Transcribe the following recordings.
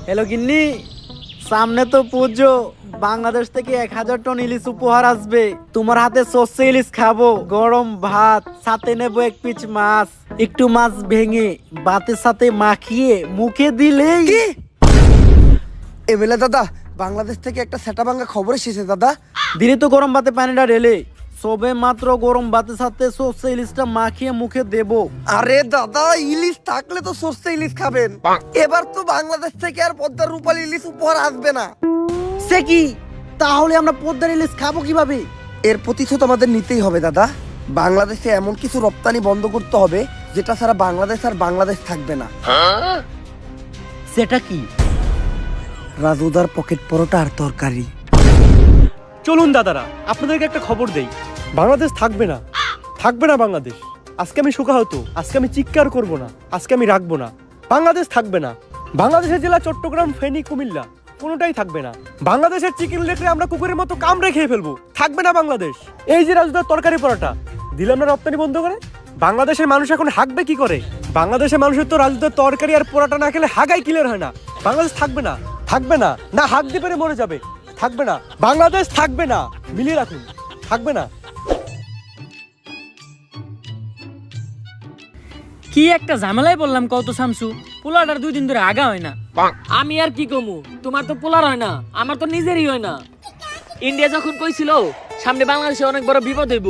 Hello গিন্নি, সামনে তো পুজো। বাংলাদেশ থেকে 1000 টন ইলিশ উপহার আসবে। তোমার হাতে সর্ষে ইলিশ খাবো, গরম ভাত, সাথে নেবো 1 পিস মাছ। একটু মাছ ভেঙে ভাতের সাথে মাখিয়ে মুখে দিলেই। এমএলএ দাদা, বাংলাদেশ থেকে একটা সেটা ভাঙা খবর এসেছে দাদা। দিনে তো গরম ভাতে পানিটা ঢেলে সবে মাত্র গরম ভাতের সাথে সর্ষে ইলিশটা মাখিয়ে মুখে দেবো। আরে দাদা, ইলিশ থাকলে তো সর্ষে ইলিশ খাবেন। এবার তো বাংলাদেশ থেকে আর পদ্মার রূপালী ইলিশ উপহার আসবে না। সে কি? তাহলে আমরা পদ্মার ইলিশ খাবো কিভাবে? এর প্রতিশোধ আমাদের নিতেই হবে দাদা। বাংলাদেশে এমন কিছু রপ্তানি বন্ধ করতে হবে যেটা ছাড়া বাংলাদেশ আর বাংলাদেশ থাকবে না। সেটা কি? রাজুদার পকেট পরোটা আর তরকারি। চলুন দাদারা, আপনাদেরকে একটা খবর দেই। বাংলাদেশ থাকবে না, থাকবে না বাংলাদেশ। আজকে আমি শোকাহত, আজকে আমি চিৎকার করব না, আজকে আমি রাখবো না। বাংলাদেশ থাকবে না। বাংলাদেশের জেলা চট্টগ্রাম, ফেনী, কুমিল্লা কোনোটাই থাকবে না। বাংলাদেশের চিকেন লেখলে আমরা কুকুরের মতো কামড়ে খেয়ে ফেলবো। থাকবে না বাংলাদেশ। এই যে রাজুদার তরকারি পরোটা দিলাম না রপ্তানি বন্ধ করে, বাংলাদেশের মানুষ এখন হাঁকবে কি করে? বাংলাদেশের মানুষের তো রাজুদার তরকারি আর পরোটা না খেলে হাগাই ক্লিয়ার হয় না। বাংলাদেশ থাকবে না, থাকবে না, না হাঁক দিয়ে পেরে মরে যাবে। থাকবে না, বাংলাদেশ থাকবে না। মিলিয়ে রাখুন, থাকবে না। কি একটা ঝামেলায় বললাম কত শামসু, পোলাটার 2 দিন ধরে আগা হয় না। আমি আর কি কমু, তোমার তো পোলার হয় না, আমার তো নিজেরই হয় না। ইন্ডিয়া যখন কইছিল সামনে বাংলাদেশে অনেক বড় বিপদ হইব,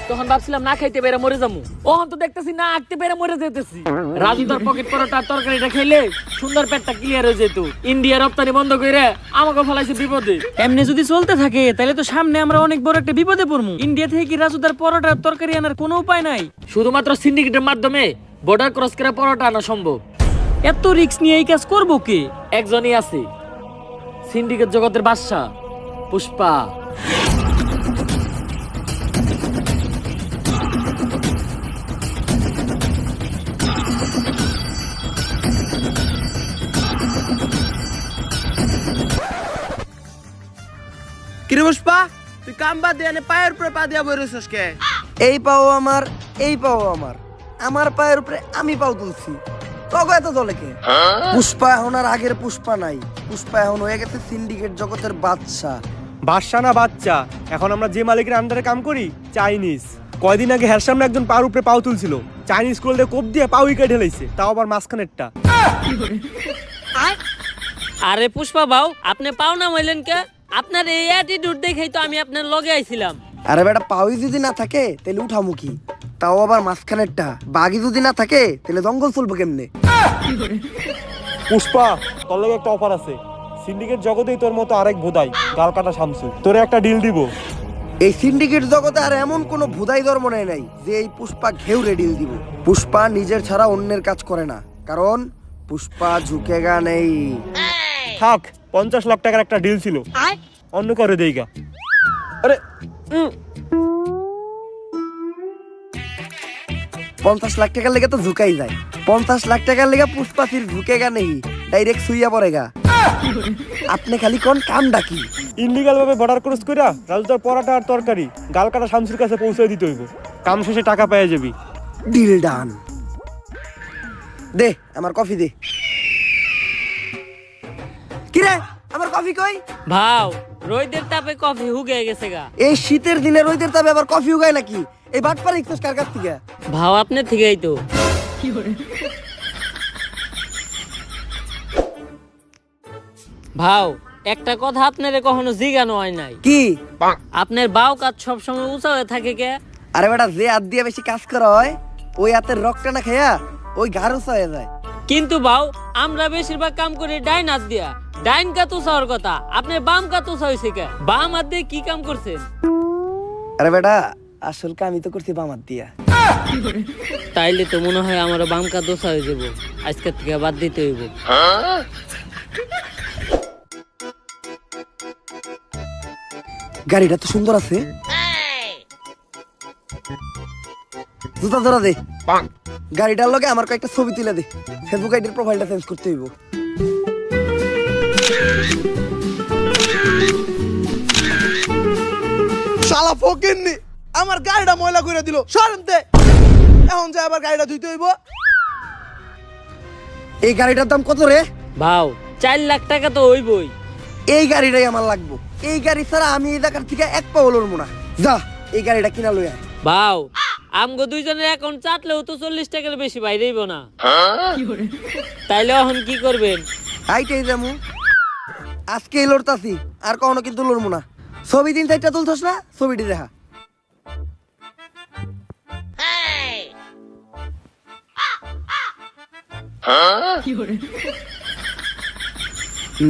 তখন ভাবছিলাম না খাইতে পেরে মরে যাবো। ওহন তো দেখতেছি না আঁকতে পেরে মরে যেতেছি। রাজু তার পকেট পরোটা তরকারিটা খাইলে সুন্দর পেটটা ক্লিয়ার হয়ে যেত। ইন্ডিয়া রপ্তানি বন্ধ করে আমাকে ফলাইছে বিপদে। এমনি যদি চলতে থাকে তাহলে তো সামনে আমরা অনেক বড় একটা বিপদে পড়বো। ইন্ডিয়া থেকে কি রাজু তার পরোটা তরকারি আনার কোনো উপায় নাই? শুধুমাত্র সিন্ডিকেটের মাধ্যমে বর্ডার ক্রস করে পরোটা আনা সম্ভব। এত রিস্ক নিয়ে এই কাজ করবো কে? একজনই আছে, সিন্ডিকেট জগতের বাদশা পুষ্পা। কিরে পুষ্পা, তুই কাম বাদ দিয়ে পায়ের উপরে পা দিয়া বই রইছস কে? এই পাও আমার, এই পাও আমার, আমার পায়ের উপরে আমি পাও তুলছি। তবে এত দলে কে? পুষ্পা এখন আর আগের পুষ্পা নাই। পুষ্পা এখন হয়ে গেছে সিন্ডিকেট জগতের বাদশা। বাদশা না বাচ্চা, এখন আমরা যে মালিকের আন্ডারে কাম করি চাইনিজ। কয়দিন আগে হের সামনে একজন পার উপরে পাও তুলছিল, চাইনিজ কোল্ডে কোপ দিয়ে পাও উইকেট ঢেলাইছে, তাও আবার মাঝখানেরটা। আরে পুষ্পা বাউ, আপনি পাও না হইলেন কে? আপনার এই অ্যাটিটিউড দেখেই তো আমি আপনার লগে আইছিলাম। আরে বেটা, পাওই যদি না থাকে তাহলে উঠামুখী, তাও আবার মাঝখানেরটা। বাঘি যদি না থাকে তাহলে জঙ্গল চলবো কেমনে? পুষ্পা, তোর লাগে একটা অফার আছে। সিন্ডিকেট জগতেই তোর মতো আরেক ভোদাই গাল কাটা শামসু, তোরে একটা ডিল দিব। এই সিন্ডিকেট জগতে আর এমন কোনো ভুদাই ধর্ম নাই যে এই পুষ্পা ঘেউরে ডিল দিব। পুষ্পা নিজের ছাড়া অন্যের কাজ করে না, কারণ পুষ্পা ঝুঁকেগা নেই। থাক, 50 লাখ টাকার একটা ডিল ছিল, অন্য করে দেইগা। আরে 50 লাখ টাকার লেগে তো ঝুঁকাই যায়। 50 লাখ টাকার লেগে পুষ্পা ফির ঝুঁকেগা নেই, ডাইরেক্ট সুইয়া পড়েগা। আপনি খালি কোন কাম ডাকি ইনলিগাল ভাবে বর্ডার ক্রস কইরা রাজুদার পরোটা আর তরকারি গাল কাটা শামসুর কাছে পৌঁছে দিতে হইব। কাম শেষে টাকা পেয়ে যাবি। Deal done. দে আমার কফি দে। কিরে, আমার কফি কই? ভাও, রোদের তাপে কফি হুগে গেছে গা। এই শীতের দিনে রোদের তাপে আবার কফি উগায় নাকি? এই বাটপার ইকছস কার কাছ থেকে? ভাও আপনার থেকেই তো। ভাও, একটা কথা আপনারে কখনো জিজ্ঞানো হয় নাই। কি? আপনার বাও কাজ সবসময় উঁচা হয়ে থাকে কে? আরে বেটা, যে হাত দিয়ে বেশি কাজ করা হয় ওই হাতের রক্তটা না খেয়া ওই ঘাড় উঁচা হয়ে যায়। কিন্তু বাও, আমরা বেশিরভাগ কাম করি ডাইন হাত দিয়া। ডাইন কাত উঁচাওয়ার কথা, আপনার বাম কাত উঁচা হয়েছে কে? বাম হাত দিয়ে কি কাম করছেন? আরে বেটা, আসল কামই তো করছি বাম হাত দিয়া। তাইলে তো মনে হয় আমার বাম কাত উঁচা হয়ে যাবো, আজকের থেকে বাদ দিতে হইব। গাড়িটা তো সুন্দর আছে। জুতা ধরা দে। গাড়িটার লগে আমার কয়েকটা ছবি তুলে দে। ফেসবুক আইডির প্রোফাইলটা চেঞ্জ করতে হইব। শালা ফকিন্নি আমার গাড়িটা ময়লা করে দিল। সরমতে এখন যে আবার গাড়িটা ধুইতে হইব। এই গাড়িটার দাম কত রে? ভাও, 4 লাখ টাকা তো হইবই। এই গাড়িটাই আমার লাগবো। এই গাড়ি ছাড়া আমি এই জায়গার থেকে এক পাও লড়বো না। যা এই গাড়িটা কিনা লই আয়। ভাও আমগো দুইজনের অ্যাকাউন্ট চাটলেও তো 40 টাকার বেশি বাইরেইব না। তাইলে এখন কি করবেন? আইটাই যামু। আজকে লড়তাছি, আর কখনো কিন্তু লড়বো না। ছবি 3-4টা তুলছস না, ছবিটি দেখা।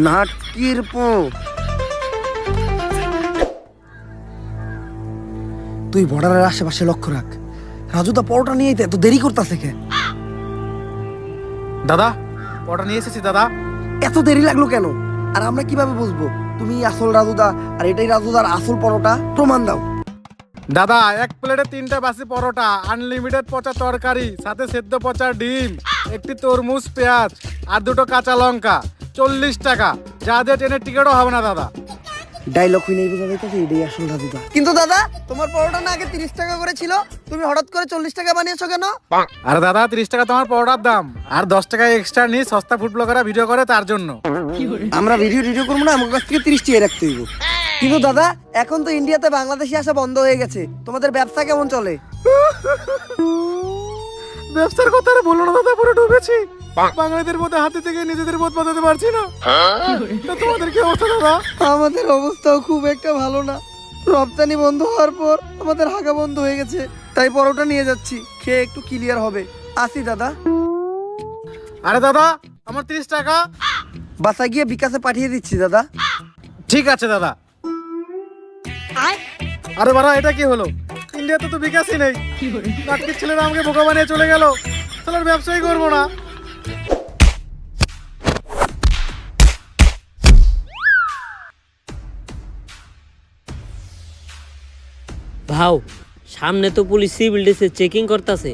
নাটকির পো তুই বর্ডারের আশেপাশে লক্ষ্য রাখ। রাজুদা পরোটা নিয়ে এত দেরি করতেছে কে? দাদা ওটা নিয়ে এসেছি দাদা। এত দেরি লাগলো কেন? আর আমরা কিভাবে বুঝবো তুমি আসল রাজুদা আর এটাই রাজুদার আসল পরোটা? প্রমাণ দাও। দাদা এক প্লেটে 3টা বাসি পরোটা, আনলিমিটেড পচা তরকারি, সাথে সেদ্ধ পচা ডিম, একটি তরমুজ, পেঁয়াজ আর 2টো কাঁচা লঙ্কা, 40 টাকা। যা দিয়ে ট্রেনের টিকিটও হবে না দাদা। ডায়লগ হই নাই বোঝা যাইতেছে এটাই আসল রাজুদা। কিন্তু দাদা তোমার পরোটা না আগে 30 টাকা করে ছিল, তুমি হঠাৎ করে 40 টাকা বানিয়েছো কেন? আর দাদা 30 টাকা তোমার পরোটার দাম, আর 10 টাকা এক্সট্রা নিয়ে সস্তা ফুড ব্লগাররা ভিডিও করে তার জন্য। আমরা ভিডিও করবো না, আমার কাছ থেকে 30 টাকা রাখতে হইব। কিন্তু দাদা এখন তো ইন্ডিয়াতে বাংলাদেশি আসা বন্ধ হয়ে গেছে, তোমাদের ব্যবসা কেমন চলে? ব্যবসার কথা আর বলো না দাদা, পুরো ডুবেছি। বাঙালিদের মধ্যে হাতে থেকে নিজেদের বোধ বাঁধাতে পারছি না। তা তোমাদের কি অবস্থা দাদা? আমাদের অবস্থাও খুব একটা ভালো না। রপ্তানি বন্ধ হওয়ার পর আমাদের হাগা বন্ধ হয়ে গেছে, তাই পরোটা নিয়ে যাচ্ছি, খেয়ে একটু ক্লিয়ার হবে। আসি দাদা। আরে দাদা আমার 30 টাকা। বাসা গিয়ে বিকাশে পাঠিয়ে দিচ্ছি দাদা। ঠিক আছে দাদা। আরে বাড়া এটা কি হলো? ইন্ডিয়াতে তো বিকাশই নেই। নাটকের ছেলেরা আমাকে বোকা বানিয়ে চলে গেল। তাহলে আর ব্যবসাই করবো না। ভাও সামনে তো পুলিশ সিভিল ড্রেসে চেকিং করতেছে,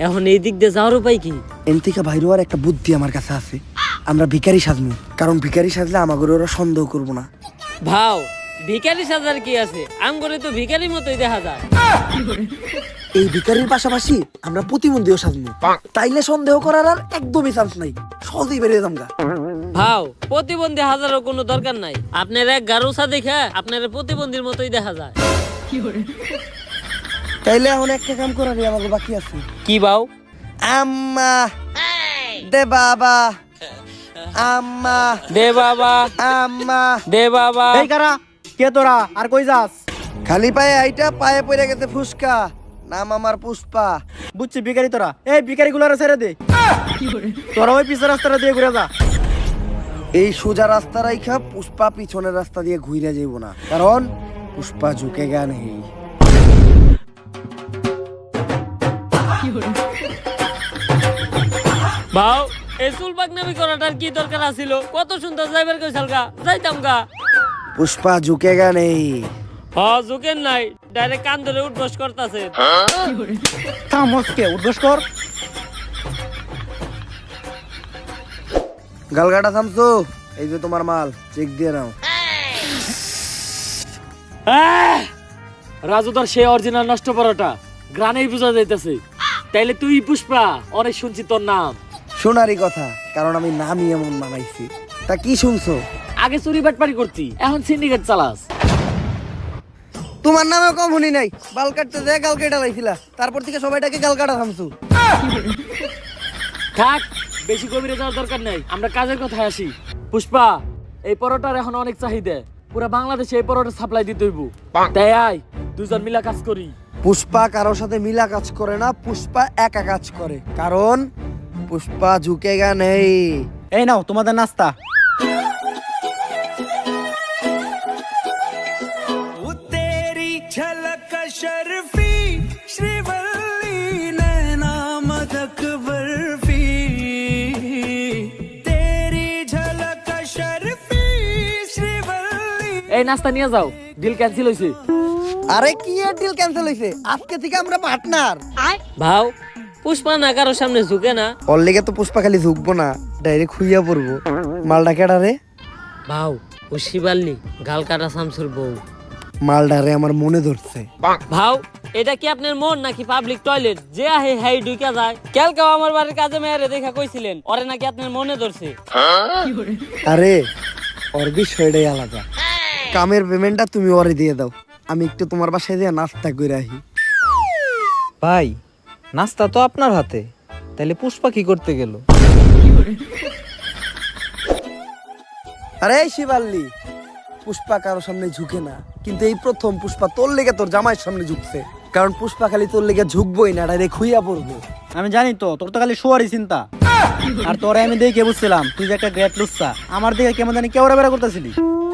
এখন এই দিক দিয়ে যাওয়ার উপায় কি? এন থেকে বাইরে আর একটা বুদ্ধি আমার কাছে আছে। আমরা ভিখারি সাজবো, কারণ ভিখারি সাজলে আমাকে ওরা সন্দেহ করবো না। ভাও ভিখারি সাজার কি আছে? আম করে তো ভিখারির মতোই দেখা যায়। এই ভিখারির পাশাপাশি আমরা প্রতিবন্ধীও সাজবো, তাইলে সন্দেহ করার আর একদমই চান্স নাই, সহজেই বেরিয়ে যামগা। ভাও প্রতিবন্ধী হাজারও কোনো দরকার নাই, আপনার এক গারুসা দেখে আপনার প্রতিবন্ধীর মতোই দেখা যায়। তাইলে এখন একটা কাম করারই আমাকে বাকি আছে। কি ভাও? আম্মা দে বাবা, আম্মা দে বাবা, আম্মা দে বাবা। এই কারা কে তোরা আর কই যাস? খালি পায়ে আইটা পায়ে পড়ে গেছে ফুসকা, নাম আমার পুষ্পা। বুঝছি ভিখারি তোরা। এই ভিখারি গুলারে ছেড়ে দে, তোরা ওই পিছের রাস্তাটা দিয়ে ঘুরে যা। এই সোজা রাস্তা রাইখা পুষ্পা পিছনের রাস্তা দিয়ে ঘুরে যাইব না, কারণ পুষ্পা ঝুঁকে গা নেই। ভাও এই চুল পাকনামি করাটার কি দরকার আছিল? কত সুন্দর যাইবার কইছাল গা, যাইতাম গা। পুষ্পা ঝুঁকে গা নেই। হ ঝুঁকেন নাই, ডাইরেক্ট কান ধরে উঠবস করতেছে। থামসকে উদ্দেশ্য কর। গালগাটা থামছো, এই যে তোমার মাল, চেক দিয়ে নাও। রাজুদার সে অরিজিনাল নষ্ট পরোটা গ্রানেই বোঝা যাইতেছে। তাইলে তুই পুষ্পা, অনেক শুনছি তোর নাম। শোনারই কথা, কারণ আমি নামই এমন বানাইছি। তা কি শুনছো? আগে চুরি বাটপারি করতি, এখন সিন্ডিকেট চালাস। তোমার নামে কম শুনি নাই, বাল কাটতে যায় গাল কেটে লাইছিলা, তারপর থেকে সবাইটাকে গাল কাটা থামছো। থাক, বেশি গভীরে যাওয়ার দরকার নাই, আমরা কাজের কথায় আসি। পুষ্পা এই পরোটার এখন অনেক চাহিদা, পুরো বাংলাদেশে এই পরোটা সাপ্লাই দিতে হইব। তাই আয় দুজন মিলা কাজ করি। পুষ্পা কারোর সাথে মিলা কাজ করে না, পুষ্পা একা কাজ করে, কারণ পুষ্পা ঝুঁকে গা নেই। এই নাও তোমাদের নাস্তা। এই নাস্তা নিয়ে যাও, ডিল ক্যান্সেল হইছে। আরে কি এর ডিল ক্যান্সেল হইছে? আজকে থেকে আমরা পার্টনার। ভাও পুষ্পা না কারো সামনে ঝুঁকে না। ওর লেগে তো পুষ্পা খালি ঝুঁকবো না, ডাইরেক্ট খুইয়া পড়বো। মালটা কেডা রে? ভাও ও শিবাল্লি, গাল কাটা শামসুর বউ। মালডারে আমার মনে ধরছে। ভাও এটা কি আপনার মন নাকি পাবলিক টয়লেট যে আহে হাই ঢুকা যায়? কালকেও আমার বাড়ির কাজে মেয়েরে দেখা কইছিলেন ওরে নাকি আপনার মনে ধরছে। আরে ওর বিষয়টাই আলাদা। কামের পেমেন্টটা তুমি ওরে দিয়ে দাও, আমি একটু তোমার বাসায় দিয়ে নাস্তা করে আহি। ভাই নাস্তা তো আপনার হাতে, তাহলে পুষ্পা কি করতে গেল? আরে শিবাল্লি, পুষ্পা কারো সামনে ঝুঁকে না, কিন্তু এই প্রথম পুষ্পা তোর লেগে তোর জামাইয়ের সামনে ঝুঁকছে। কারণ পুষ্পা খালি তোর লেগে ঝুঁকবই না, ডাইরেক্ট খুইয়া পড়বো। আমি জানি তো তোর তো খালি শোয়ারই চিন্তা। আর তোরে আমি দেখে বুঝছিলাম তুই যে একটা গ্রেট লুচ্চা। আমার দিকে কেমন জানি কেওড়া বেড়া করতেছিলি।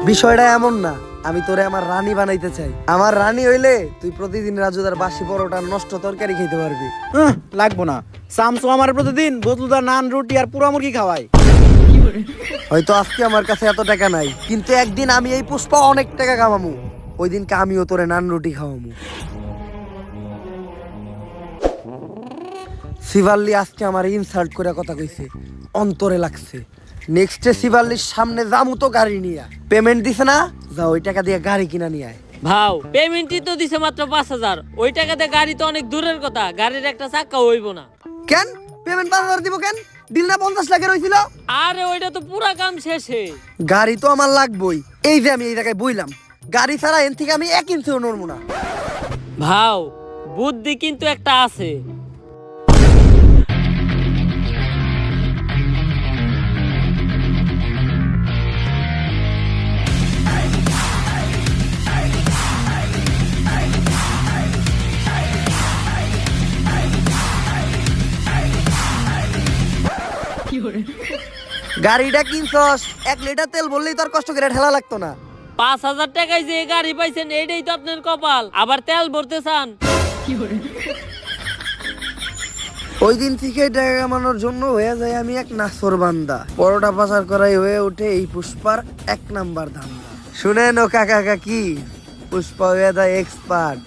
বিষয়টা এমন না, আমি তোরে আমার রানী বানাইতে চাই। আমার রানী হইলে তুই প্রতিদিন রাজুদার বাসি পরোটা নষ্ট তরকারি খেতে পারবি। লাগবো না, শামসু আমার প্রতিদিন বদলুদার নান রুটি আর পুরা মুরগি খাওয়াই। হয়তো আজকে আমার কাছে এত টাকা নাই, কিন্তু একদিন আমি এই পুষ্পা অনেক টাকা কামামু। ওই দিনকে আমিও তোরে নান রুটি খাওয়ামু। শিবাল্লি আজকে আমার ইনসাল্ট করে কথা কইছে, অন্তরে লাগছে। নেক্সটে শিবাল্লির সামনে যামু তো গাড়ি নিয়ে। পেমেন্ট দিছে না, যা ওই টাকা দিয়ে গাড়ি কিনা নিয়ে আয়। ভাও পেমেন্টই তো দিছে মাত্র 5,000, ওই টাকাতে গাড়ি তো অনেক দূরের কথা, গাড়ির একটা চাক্কা হইব না। কেন পেমেন্ট 5,000 দিব কেন? দিল না 50 লাখের হইছিল? আরে ওইটা তো পুরা কাম শেষে। গাড়ি তো আমার লাগবই। এই যে আমি এই জায়গায় বইলাম, গাড়ি ছাড়া এন থেকে আমি 1 ইঞ্চিও নড়বো না। ভাও বুদ্ধি কিন্তু একটা আছে। গাড়িটা কিনছস, 1 লিটার তেল বললেই তোর কষ্ট করে ঠেলা লাগতো না। 5,000 টাকায় যে গাড়ি পাইছেন এইটাই তো আপনার কপাল, আবার তেল ভরতে চান। ওই দিন থেকে টাকা কামানোর জন্য হয়ে যায় আমি এক নাসর বান্দা। পরোটা পাচার করাই হয়ে ওঠে এই পুষ্পার 1 নাম্বার ধান্দা। শুনেন ও কাকা কাকি, পুষ্পা হয়ে যায় এক্সপার্ট,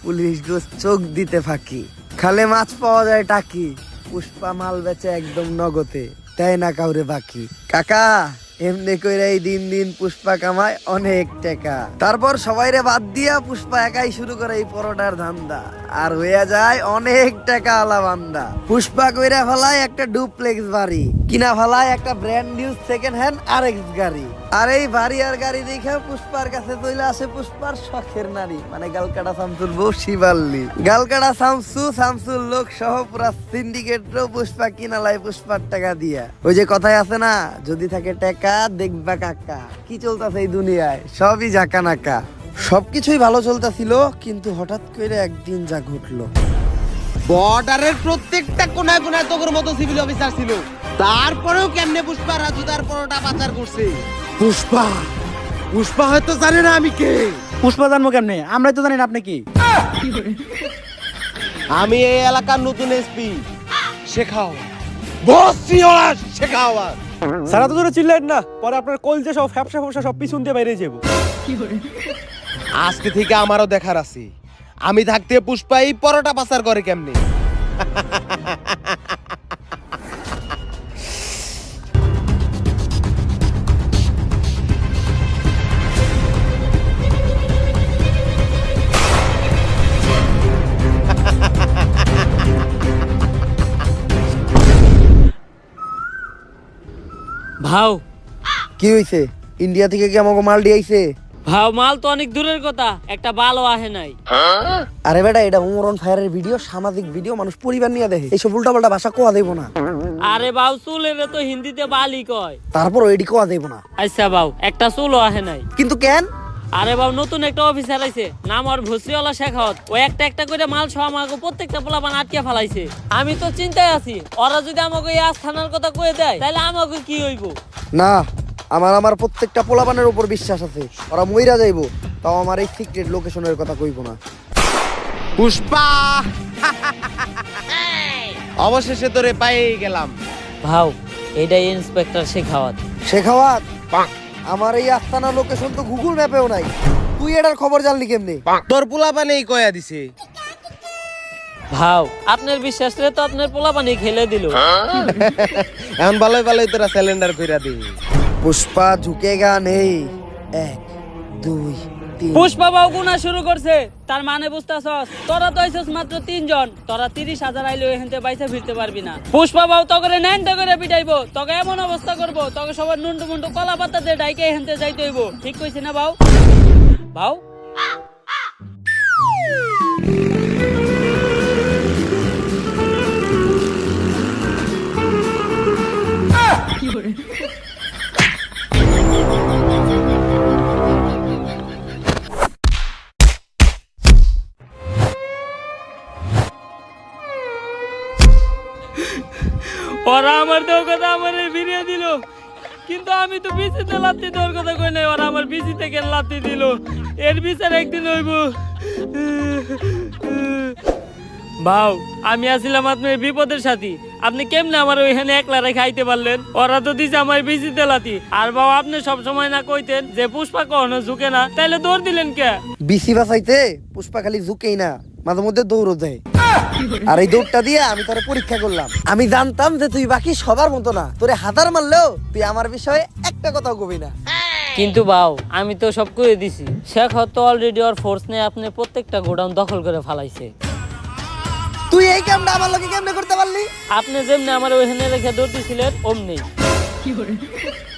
পুলিশ গোস চোখ দিতে ফাঁকি। খালে মাছ পাওয়া যায় টাকি, পুষ্পা মাল বেচে একদম নগদে, তাই না কাউরে বাকি। কাকা এমনি কইরা এই দিন দিন পুষ্পা কামায় অনেক টাকা। তারপর সবাইরে বাদ দিয়া পুষ্পা একাই শুরু করে এই পরোটার ধান্দা, আর হইয়া যায় অনেক টাকা আলা বান্দা। পুষ্পা কইরা ফেলায় একটা ডুপ্লেক্স বাড়ি, কিনা ফেলায় একটা brand new second hand RX গাড়ি। আর এই বাড়ি আর গাড়ি দেখে পুষ্পার কাছে চলে আসে পুষ্পার শখের নারী, মানে গালকাটা শামসুর বউ শিবাল্লি। গালকাটা শামসুর লোক সহ পুরা সিন্ডিকেটও পুষ্পা কিনালায় পুষ্পার টাকা দিয়া। ওই যে কথাই আছে না, যদি থাকে টাকা দেখবা কাকা। কি চলতেছে এই দুনিয়ায়, সবই জাকা নাকা। সবকিছুই ভালো চলতেছিল, কিন্তু হঠাৎ করে একদিন যা ঘটলো। বর্ডারের প্রত্যেকটা কোনায় কোনায় তোর মতো সিভিল অফিসার ছিল, তারপরেও কেমনে পুষ্পা রাজুদার পরোটা পাচার করছে। পুষ্পা হয়তো জানে না আমি কে। পুষ্পা জানবো কেমনে? আমরাই তো জানি না আপনি কি। আমি এই এলাকার নতুন এসপি শেখাও, বসছি ওরা শেখাও। সারা তো ধরে চিল্লাইন না, পরে আপনার কলজে সব ফ্যাপসা ফ্যাপসা সব পিছন দিয়ে বাইরে যাবো। আজকে থেকে আমারও দেখার আছে, আমি থাকতে পুষ্পা এই পরোটা পাচার করে কেমনে। ভাও কি হইছে? ইন্ডিয়া থেকে কি আমাকে মাল দিয়েছে? ভাও মাল তো অনেক দূরের কথা, একটা বালও আহে নাই। আরে বেটা, এটা উমরন ফায়ারের ভিডিও, সামাজিক ভিডিও, মানুষ পরিবার নিয়ে দেখে। এইসব উল্টাপাল্টা ভাষা কোয়া দেব না। আরে বাউ চুলের তো হিন্দিতে বালি কয়। তারপর এডি কোয়া দেব না। আচ্ছা বাউ একটা চুলও আহে নাই। কিন্তু কেন? আরে বাবু নতুন একটা অফিসার আইছে, নাম আর ভসিওয়ালা শেখাওয়াত। ও একটা একটা করে মাল সহ আমাকে প্রত্যেকটা পোলাপান আটকে ফেলাইছে। আমি তো চিন্তায় আছি, ওরা যদি আমাকে এই আস্থানার কথা কয়ে দেয় তাহলে আমাকে কি হইব। না, আমার প্রত্যেকটা পোলাপানের উপর বিশ্বাস আছে, ওরা মইরা যাইবো, তাও আমার এই সিক্রেট লোকেশনের কথা কইব না। পুষ্পা অবশেষে তোরে পাই গেলাম। ভাও এটাই ইন্সপেক্টর শেখাওয়াত। শেখাওয়াত, আমার এই আস্তানা লোকেশন তো গুগল ম্যাপেও নাই, তুই এটার খবর জানলি কেমনে? তোর পোলাপানেই কয়া দিছে। ভাও আপনার বিশ্বাস রে তো আপনার পোলাপানি খেলে দিল। এখন ভালোই ভালোই তোরা সিলিন্ডার কইরা দি। পুষ্পা ঝুঁকেগা নেই, 1 2 টিম। পুষ্পা বাবু গুনা শুরু করছে, তার মানে বুঝতেছস? তোরা তো আইছস মাত্র 3 জন, তোরা 30,000 আইলে এখানতে বাইসা ফিরতে পারবি না। পুষ্পা বাবু তোকে ন্যান্টা করে পিটাইবো, তোকে এমন অবস্থা করবো, তোকে সবার নুন্টু মুন্টু কলা পাতা দিয়ে ডাইকে এখানতে যাইতে হইব। ঠিক কইছি না বাউ? বাউ ওরা আমার দেওয়ার কথা আমার ফিরিয়ে দিল, কিন্তু আমি তো বিচিতে লাত্তি দেওয়ার কথা কই নাই। ওরা আমার বিচিতে কেন লাত্তি দিল? এর বিচার একদিন হইব। ভাও, আমি আসিলাম আপনার বিপদের সাথী, আপনি কেমনে আমার ওইখানে একলা রেখে আইতে পারলেন? ওরা তো দিছে আমার বিচিতে লাত্তি। আর বাবা, আপনি সব সময় না কইতেন যে পুষ্পা কখনো ঝুঁকে না, তাইলে দৌড় দিলেন কে? বিসি বাঁচাইতে পুষ্পা খালি ঝুঁকেই না, মাঝে মধ্যে দৌড়ও দেয়। আর এই দৌড়টা দিয়ে আমি তোরে পরীক্ষা করলাম। আমি জানতাম যে তুই বাকি সবার মতো না, তোরে হাজার মারলেও তুই আমার বিষয়ে একটা কথাও কবি না। কিন্তু বাও, আমি তো সব করে দিছি। শেখ তো অলরেডি ওর ফোর্স নিয়ে আপনি প্রত্যেকটা গোডাউন দখল করে ফেলাইছে। তুই এই কামটা আমার লোকে কেমনে করতে পারলি? আপনি যেমনি আমার ওইখানে রেখে দৌড়তেছিলেন অমনি।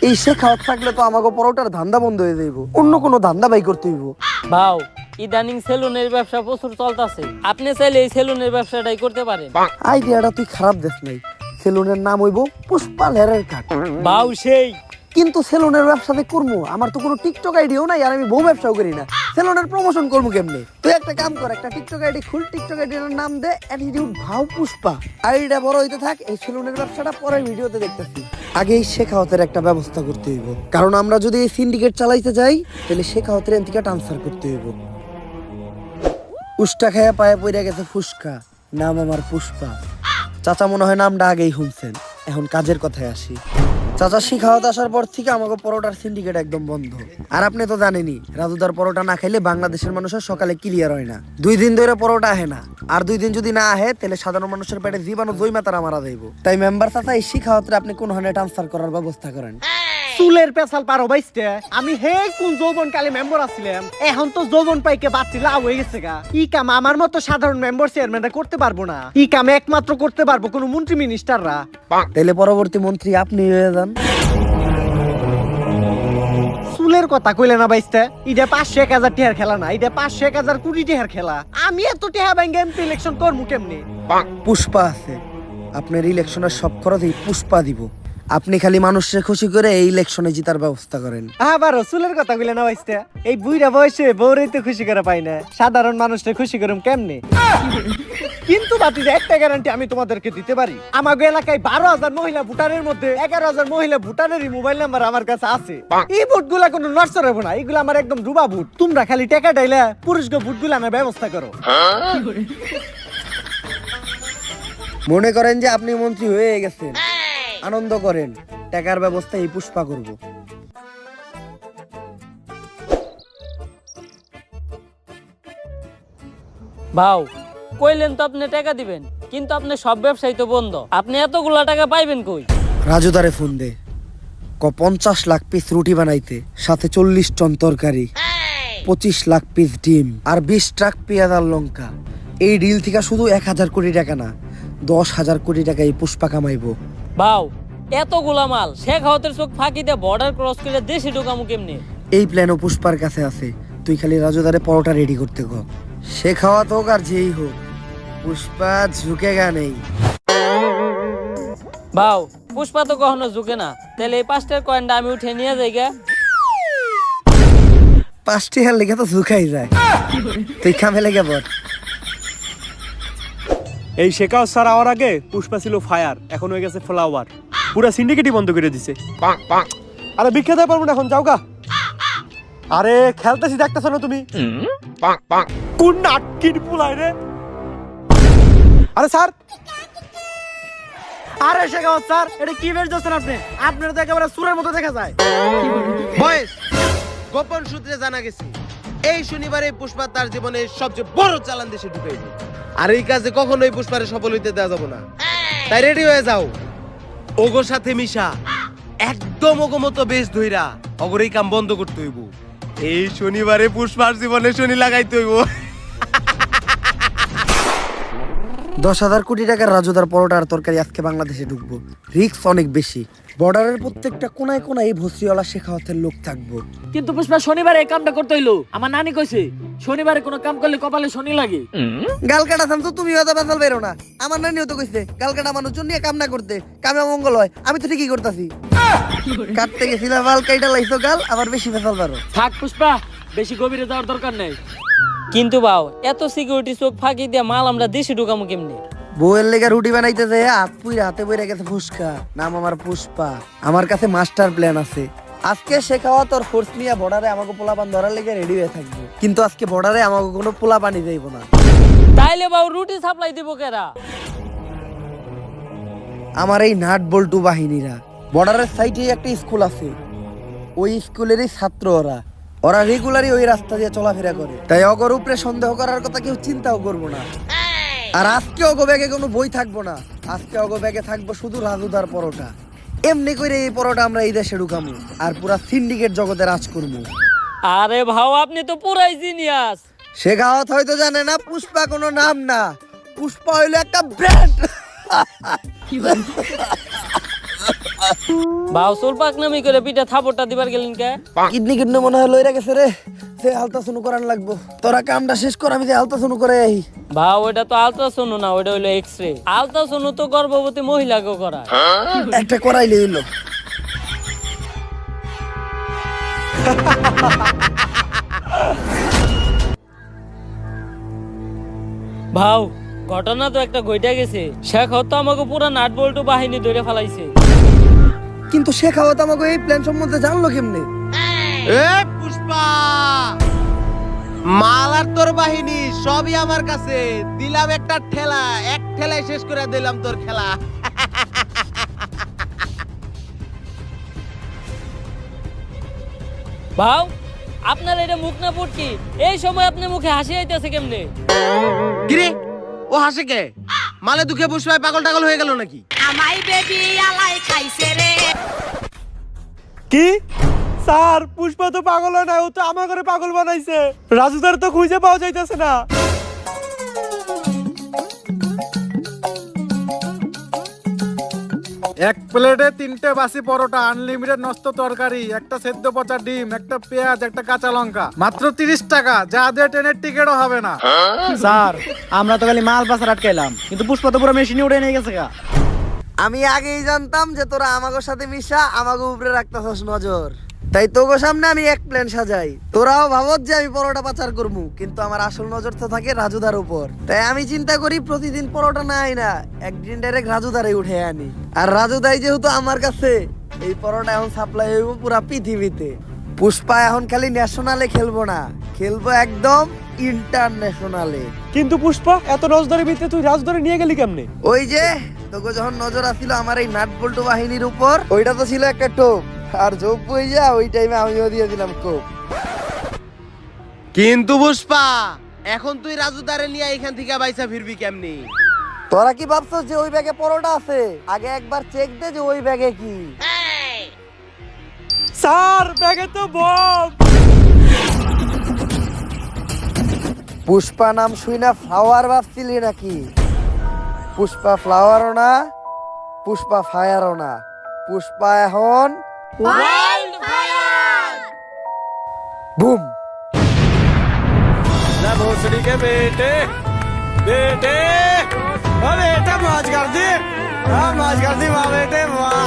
এই শেখাওয়াত থাকলে তো আমাকে পরোটার ধান্দা বন্ধ হয়ে যাইব, অন্য কোনো ধান্দা বাই করতে হইব। বাও, ইদানিং সেলুনের ব্যবসা প্রচুর চলতেছে, আপনি চাইলে এই সেলুনের ব্যবসাটাই করতে পারেন। আইডিয়াটা তুই খারাপ দেখ নাই। সেলুনের নাম হইব পুষ্পা লেয়ারের কাট। বাউ সেই, কিন্তু সেলুনের ব্যবসাতে করবো, আমার তো কোনো টিকটক আইডিও নাই, আর আমি বউ ব্যবসাও করি না। সেলুনের প্রমোশন করবো কেমনে? তুই একটা কাম কর, একটা টিকটক আইডি খুল, টিকটক আইডির নাম দে অ্যাটিটিউড ভাও পুষ্পা। আইডিটা বড় হইতে থাক, এই সেলুনের ব্যবসাটা পরের ভিডিওতে দেখতেছি। আগে এই শেখাওয়াতের একটা ব্যবস্থা করতে হইব, কারণ আমরা যদি এই সিন্ডিকেট চালাইতে যাই তাহলে শেখাওয়াতের এনথিকে ট্রান্সফার করতে হইব। উষ্টা খায়া পায়ে পড়ে গেছে ফুসকা, নাম আমার পুষ্পা। চাচা মনে হয় নামটা আগেই শুনছেন। এখন কাজের কথায় আসি। চাচা শিখাওয়াত আসার পর থেকে আমাকে পরোটার সিন্ডিকেট একদম বন্ধ। আর আপনি তো জানেনই, রাজুদার পরোটা না খাইলে বাংলাদেশের মানুষের সকালে ক্লিয়ার হয় না। 2 দিন ধরে পরোটা আহে না, আর 2 দিন যদি না আহে তাহলে সাধারণ মানুষের পেটে জীবাণু জৈমা তারা মারা যাইব। তাই মেম্বার চাচা এই শিখাওয়াতরে আপনি কোন হানে ট্রান্সফার করার ব্যবস্থা করেন। চুলের পেছাল পারো বাইসতে, আমি হে কোন যৌবন কালে মেম্বার আছিলাম, এখন তো যৌবন পাইকে বাচ্চি লাভ হয়ে গেছে গা। ই কাম আমার মতো সাধারণ মেম্বার চেয়ারম্যানরা করতে পারবো না, ই কাম একমাত্র করতে পারবো কোন মন্ত্রী মিনিস্টাররা। তাইলে পরবর্তী মন্ত্রী আপনি হয়ে যান। চুলের কথা কইলে না বাইসতে, এটা 500-1000 টিহার খেলা না, এটা 500-1000 কোটি টিহার খেলা। আমি এত টিহা ব্যাংকে এমপি ইলেকশন করবো কেমনে? পুষ্পা আছে, আপনার ইলেকশনের সব খরচ এই পুষ্পা দিব। আপনি খালি মানুষকে খুশি করে এই ইলেকশনে জিতার ব্যবস্থা করেন। আবারও চুলের কথা কইলে না বাইসতে, এই বুইরা বয়সে বউরেই তো খুশি করে পাই না, সাধারণ মানুষকে খুশি করুম কেমনে? কিন্তু বাতিজা একটা গ্যারান্টি আমি তোমাদেরকে দিতে পারি, আমাগো এলাকায় 12,000 মহিলা ভোটারের মধ্যে 11,000 মহিলা ভোটারেরই মোবাইল নাম্বার আমার কাছে আছে। এই ভোটগুলা কোনো নড়চড় হবে না, এগুলো আমার একদম ডুবা ভোট। তোমরা খালি টাকা ডাইলা পুরুষকে ভোটগুলো আনার ব্যবস্থা করো। মনে করেন যে আপনি মন্ত্রী হয়ে গেছেন, আনন্দ করেন, টাকার ব্যবস্থা এই পুষ্পা করব। ভাও, কইলেন তো আপনি টাকা দিবেন, কিন্তু আপনি সব ব্যবসায়ী তো বন্ধ, আপনি এতগুলা টাকা পাইবেন কই? রাজুদারে ফোন দে, 50 লাখ পিস রুটি বানাইতে, সাথে 40 টন তরকারি, 25 লাখ পিস ডিম, আর 20 ট্রাক পেঁয়াজ আর লঙ্কা। এই ডিল থেকে শুধু 1000 কোটি টাকা না, 10,000 কোটি টাকা এই পুষ্পা কামাইবো। ভাও, এতগুলা মাল শেখ হাওয়াতের চোখ ফাঁকি দিয়ে বর্ডার ক্রস করে দেশে ঢোকামু কেমনে? এই প্ল্যানও পুষ্পার কাছে আছে, তুই খালি রাজুদারে পরোটা রেডি করতে কর। সে খাওয়াত হোক আর যেই হোক, পুষ্পা ঝুঁকেগা নেই। ভাও, পুষ্পা তো কখনো ঝুঁকে না, তাহলে এই 5টার কয়েনটা আমি উঠে নিয়ে যাই গা। 5টি হার লেগে তো ঝুঁকাই যায়, তুই খামে লেগে বল। এই শেখাও স্যার আওয়ার আগে পুষ্পা ছিল ফায়ার, এখন হয়ে গেছে ফ্লাওয়ার, পুরা সিন্ডিকেটই বন্ধ করে দিছে। আরে বিখ্যাত পারবো না এখন, যাও গা। আরে খেলতেছি দেখতেছো না তুমি? কোন নাটকির পুলাই রে? আরে স্যার, আরে শেখাও স্যার, এটা কি বের করছেন আপনি? আপনার তো একেবারে সুরের মতো দেখা যায়। বয়েস, গোপন সূত্রে জানা গেছে এই শনিবারে পুষ্পা তার জীবনের সবচেয়ে বড় চালান দেশে ঢুকাইব। আর এই কাজে কখনোই পুষ্পারে সফল হইতে দেওয়া যাব না। তাই রেডি হয়ে যাও, ওগোর সাথে মিশা একদম ওগো মতো বেশ ধইরা অগর এই কাম বন্ধ করতে হইব। এই শনিবারে পুষ্পার জীবনে শনি লাগাইতে হইব। 10,000 কোটি টাকার রাজুদার পরোটা আর তরকারি আজকে বাংলাদেশে ঢুকবো, রিস্ক অনেক বেশি। বর্ডারের প্রত্যেকটা কোনায় কোনায় এই ভসিওয়ালা শেখাওয়াতের লোক থাকবো। কিন্তু পুষ্পা শনিবারে এই কামটা করতে হইলো। আমার নানি কইছে শনিবারে কোনো কাম করলে কপালে শনি লাগে। গাল কাটা থামতো, তুমি হয়তো বেসাল বেরো না। আমার নানিও তো কইছে গাল কাটা মানুষজন নিয়ে কাম না করতে, কামে মঙ্গল হয়। আমি তো ঠিকই করতেছি। কাটতে গেছিলাম বাল, কাইটা লাইছো গাল, আবার বেশি বেসাল বেরো। থাক পুষ্পা, বেশি গভীরে যাওয়ার দরকার নেই। কিন্তু বাও এত সিকিউরিটি চোখ ফাঁকি দিয়ে মাল আমরা দেশে ঢুকামু কেমনে? বউয়ের লেগে রুটি বানাইতেছে, হাত পুই হাতে বইরা গেছে ফুসকা। নাম আমার পুষ্পা, আমার কাছে মাস্টার প্ল্যান আছে। আজকে শেখাওয়া তোর ফোর্স নিয়ে বর্ডারে আমাকে পোলাপান ধরার লেগে রেডি হয়ে থাকবো, কিন্তু আজকে বর্ডারে আমাকে কোনো পোলাপানি যাইবো না। তাইলে বাও রুটি সাপ্লাই দিব কেরা? আমার এই নাট বল্টু বাহিনীরা। বর্ডারের সাইডে একটা স্কুল আছে, ওই স্কুলেরই ছাত্র ওরা। ওরা রেগুলারই ওই রাস্তা দিয়ে চলাফেরা করে, তাই অগর উপরে সন্দেহ করার কথা কেউ চিন্তাও করবো না। আর আজকে অগো ব্যাগে কোনো বই থাকবো না, আজকে অগো ব্যাগে থাকবো শুধু রাজুদার পরোটা। এমনি করে এই পরোটা আমরা এই দেশে ঢুকামু আর পুরা সিন্ডিকেট জগতে রাজ করবো। আরে ভাও আপনি তো পুরাই জিনিয়াস। শেখাওয়াত হয়তো জানে না পুষ্পা কোনো নাম না, পুষ্পা হইলো একটা ব্র্যান্ড। ভাও সুলপাক নামি করে পিঠা থাপড়টা দিবার গেলেন কে? কিডনি কিডনি মনে হয় লইরা গেছে রে, সে আলতা শুনু করান লাগবো। তোরা কামটা শেষ কর, আমি যে আলতা শুনু করে আই। ভাও ওটা তো আলট্রাসাউন্ড না, ওটা হইলো এক্সরে। আলট্রাসাউন্ড তো গর্ভবতী মহিলাকে করায়। একটা করাইলে হইলো। ভাও ঘটনা তো একটা ঘইটা গেছে। শেখ তো আমাকে পুরা নাট বল্টু বাহিনী ধরে ফেলাইছে। কিন্তু শেখাওয়াত আমাকে এই প্ল্যান সম্বন্ধে জানলো কেমনে? এ পুষ্পা, মাল আর তোর বাহিনী সবই আমার কাছে। দিলাম একটা ঠেলা, এক ঠেলায় শেষ করে দিলাম তোর খেলা। ভাও আপনার এটা মুখ না পুটকি, এই সময় আপনার মুখে হাসি আইতেছে কেমনে? কিরে ও হাসে কে? মালে দুঃখে পুষ্পায় পাগল টাগল হয়ে গেল নাকি? কি স্যার, পুষ্পা তো পাগল হয় না, ও তো আমার ঘরে পাগল বানাইছে। রাজুদার তো খুঁজে পাওয়া যাইতেছে না। এক প্লেটে 3টে বাসি পরোটা, আনলিমিটেড নষ্ট তরকারি, একটা সেদ্ধ পচা ডিম, একটা পেঁয়াজ, একটা কাঁচা লঙ্কা, মাত্র 30 টাকা। যা দিয়ে ট্রেনের টিকিটও হবে না। স্যার আমরা তো খালি মাল পাচার আটকাইলাম, কিন্তু পুষ্পা তো পুরো মেশিনে উঠে নিয়ে গেছে গা। আমি আগেই জানতাম যে তোরা আমাগো সাথে মিশা আমাগো উপরে রাখতাছস নজর, তাই তোগো সামনে আমি এক প্ল্যান সাজাই। তোরাও ভাবত যে আমি পরোটা পাচার করবো, কিন্তু আমার আসল নজর তো থাকে রাজুদার উপর। তাই আমি চিন্তা করি প্রতিদিন পরোটা না আই না, একদিন ডাইরেক্ট রাজুদারে উঠে আনি। আর রাজুদাই যেহেতু আমার কাছে, এই পরোটা এখন সাপ্লাই হইব পুরা পৃথিবীতে। পুষ্পা এখন খালি ন্যাশনালে খেলবো না, খেলবো একদম ইন্টারন্যাশনালে। কিন্তু পুষ্পা এত নজরের ভিতরে তুই রাজধরে নিয়ে গেলি কেমনে? ওই যে তোকে যখন নজর আসছিল আমার এই নাট বল্টু বাহিনীর উপর, ওইটা তো ছিল একটা টোপ, আর যোগ বই যা ওই টাইমে আমিও দিয়ে দিলাম কোপ। কিন্তু পুষ্পা এখন তুই রাজুদারে নিয়ে এখান থেকে বাইসা ফিরবি কেমনি? তোরা কি ভাবছস যে ওই ব্যাগে পরোটা আছে? আগে একবার চেক দে যে ওই ব্যাগে কি। স্যার ব্যাগে তো বম। পুষ্পা নাম শুই না ফ্লাওয়ার ভাবছিলি নাকি? পুষ্পা ফ্লাওয়ারও না, পুষ্পা ফায়ারও না, পুষ্পা এখন বুম। भोसड़ी के बेटे बेटे बेटा मौज कर दी, मौज कर दी वाह बेटे वाह।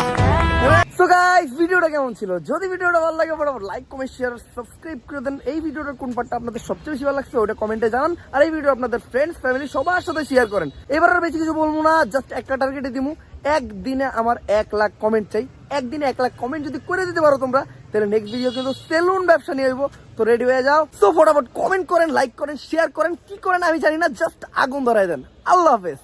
সো গাইস ভিডিওটা কেমন ছিল? যদি ভিডিওটা ভালো লাগে বরাবর লাইক কমেন্ট শেয়ার সাবস্ক্রাইব করে দেন। এই ভিডিওটার কোন পার্টটা আপনাদের সবচেয়ে বেশি ভালো লাগছে ওটা কমেন্টে জানান। আর এই ভিডিও আপনাদের ফ্রেন্ডস ফ্যামিলি সবার সাথে শেয়ার করেন। এবার আর বেশি কিছু বলবো না, জাস্ট একটা টার্গেটে দিমু, একদিনে আমার 1 লাখ কমেন্ট চাই। একদিনে 1 লাখ কমেন্ট যদি করে দিতে পারো তোমরা, তাহলে নেক্সট ভিডিও কিন্তু সেলুন ব্যবসা নিয়ে আসবো। তো রেডি হয়ে যাও। তো ফটাফট কমেন্ট করেন, লাইক করেন, শেয়ার করেন, কি করেন আমি জানি না, জাস্ট আগুন ধরাই দেন। আল্লাহ হাফেজ।